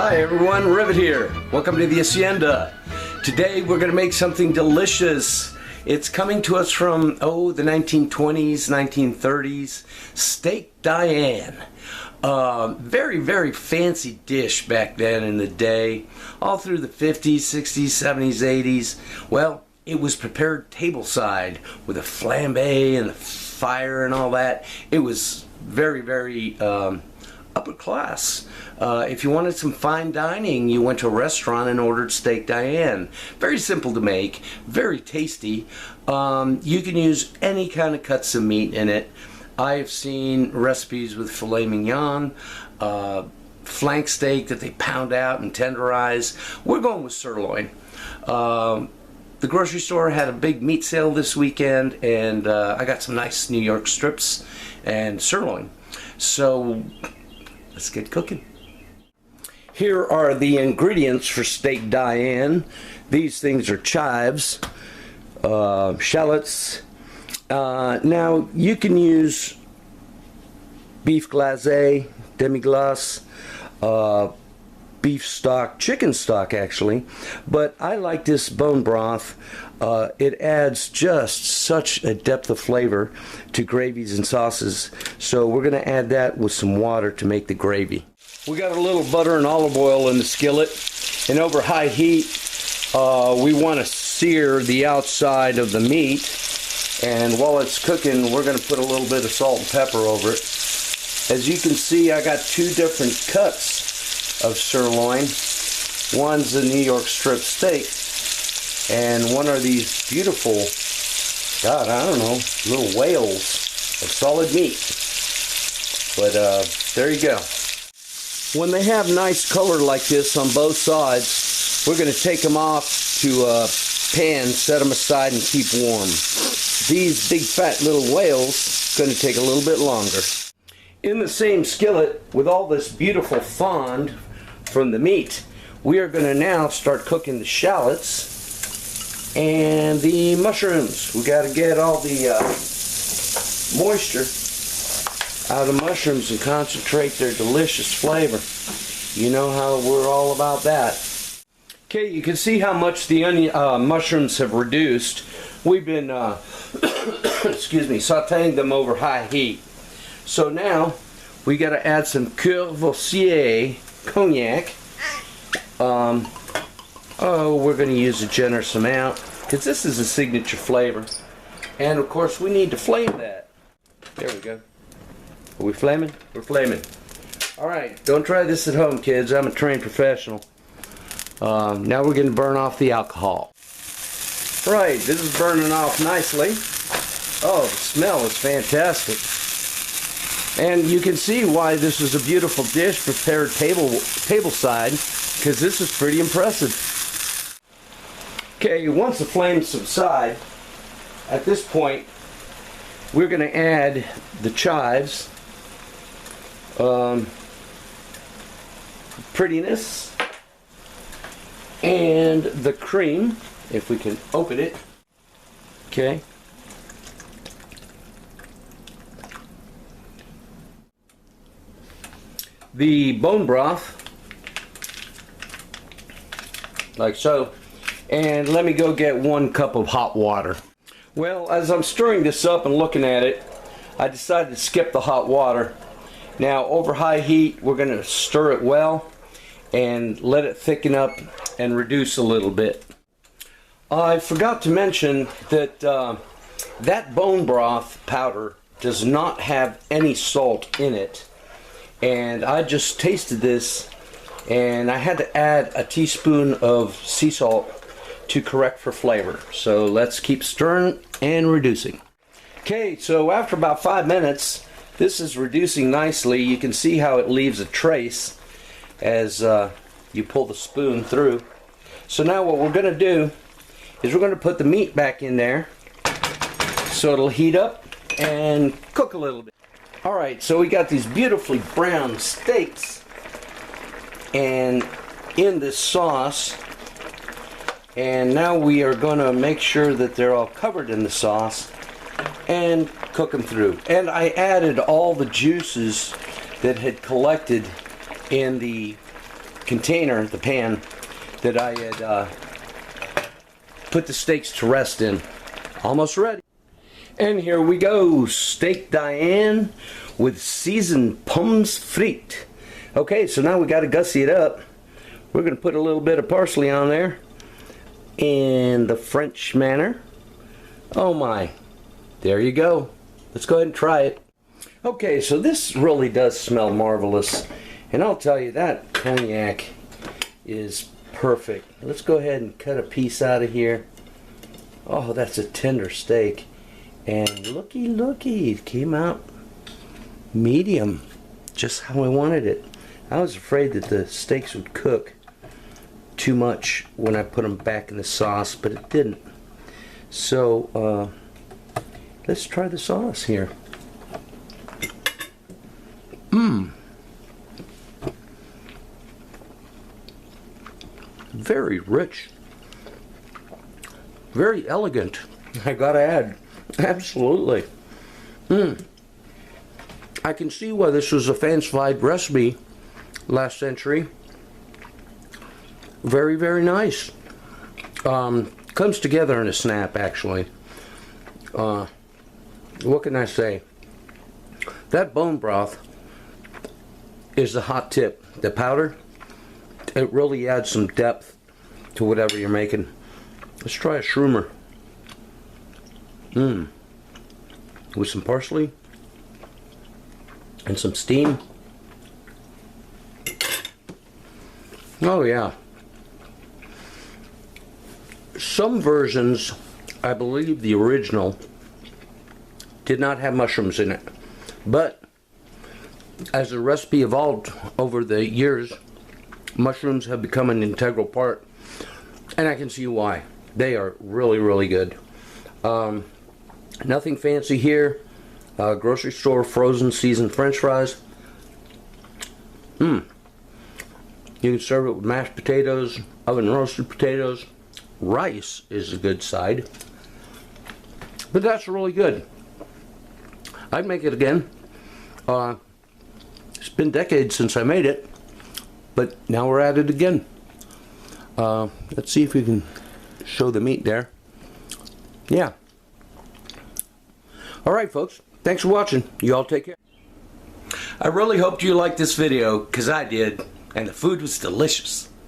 Hi everyone, Rivet here. Welcome to the Hacienda. Today we're going to make something delicious. It's coming to us from, the 1920s, 1930s. Steak Diane. Very, very fancy dish back then in the day. All through the 50s, 60s, 70s, 80s. Well, it was prepared tableside with a flambé and the fire and all that. It was very, very upper class. If you wanted some fine dining, you went to a restaurant and ordered Steak Diane. Very simple to make, very tasty. You can use any kind of cuts of meat in it. I have seen recipes with filet mignon, flank steak that they pound out and tenderize. We're going with sirloin. The grocery store had a big meat sale this weekend, and I got some nice New York strips and sirloin. So let's get cooking. Here are the ingredients for Steak Diane. These things are chives, shallots. Now you can use beef glacé, demi-glace, beef stock, chicken stock actually, but I like this bone broth. It adds just such a depth of flavor to gravies and sauces, so we're going to add that with some water to make the gravy. We got a little butter and olive oil in the skillet, and over high heat we want to sear the outside of the meat, and while it's cooking we're going to put a little bit of salt and pepper over it. As you can see, I got two different cuts of sirloin. One's a New York strip steak, and one are these beautiful, I don't know, little whales of solid meat. But there you go. When they have nice color like this on both sides, we're going to take them off to a pan, set them aside, and keep warm. These big fat little whales are going to take a little bit longer. In the same skillet, with all this beautiful fond from the meat, we are going to now start cooking the shallots and the mushrooms. We got to get all the moisture out of the mushrooms and concentrate their delicious flavor. You know how we're all about that. Okay, you can see how much the mushrooms have reduced. We've been sauteing them over high heat. So now we got to add some Coarse Cognac. We're going to use a generous amount because this is a signature flavor, and of course we need to flame that. There we go. Are we flaming? We're flaming. Alright, don't try this at home, kids. I'm a trained professional. Now we're going to burn off the alcohol. Right, this is burning off nicely. Oh, the smell is fantastic. And you can see why this is a beautiful dish prepared tableside, because this is pretty impressive. Okay, once the flames subside, at this point we're going to add the chives. Prettiness, and the cream, if we can open it. Okay. The bone broth, like so, and let me go get 1 cup of hot water. Well, as I'm stirring this up and looking at it, I decided to skip the hot water. Now over high heat we're going to stir it well and let it thicken up and reduce a little bit. I forgot to mention that that bone broth powder does not have any salt in it, and I just tasted this and I had to add a teaspoon of sea salt to correct for flavor. So let's keep stirring and reducing. Okay, so after about 5 minutes this is reducing nicely. You can see how it leaves a trace as you pull the spoon through. So now what we're going to do is we're going to put the meat back in there so it'll heat up and cook a little bit. Alright, so we got these beautifully brown steaks and in this sauce, and now we are going to make sure that they're all covered in the sauce and cook them through. And I added all the juices that had collected in the container, the pan, that I had put the steaks to rest in. Almost ready. And here we go, steak Diane with seasoned pommes frites. Okay, so now we got to gussy it up. We're going to put a little bit of parsley on there in the French manner. Oh my, there you go. Let's go ahead and try it. Okay, so this really does smell marvelous. And I'll tell you, that cognac is perfect. Let's go ahead and cut a piece out of here. Oh, that's a tender steak. And looky, looky, it came out medium, just how I wanted it. I was afraid that the steaks would cook too much when I put them back in the sauce, but it didn't. So, let's try the sauce here. Very rich. Very elegant, I gotta add. Absolutely. I can see why this was a fancified recipe last century. Very, very nice. Comes together in a snap, actually. What can I say? That bone broth is the hot tip. The powder, it really adds some depth to whatever you're making. Let's try a shroomer. With some parsley and some steam. Oh yeah. Some versions, I believe the original, did not have mushrooms in it. But as the recipe evolved over the years, mushrooms have become an integral part. And I can see why. They are really, really good. Nothing fancy here. Grocery store frozen seasoned French fries. You can serve it with mashed potatoes, oven roasted potatoes. Rice is a good side. But that's really good. I'd make it again. It's been decades since I made it, but now we're at it again. Let's see if we can show the meat there. Yeah. Alright folks, thanks for watching. You all take care. I really hoped you liked this video, because I did, and the food was delicious.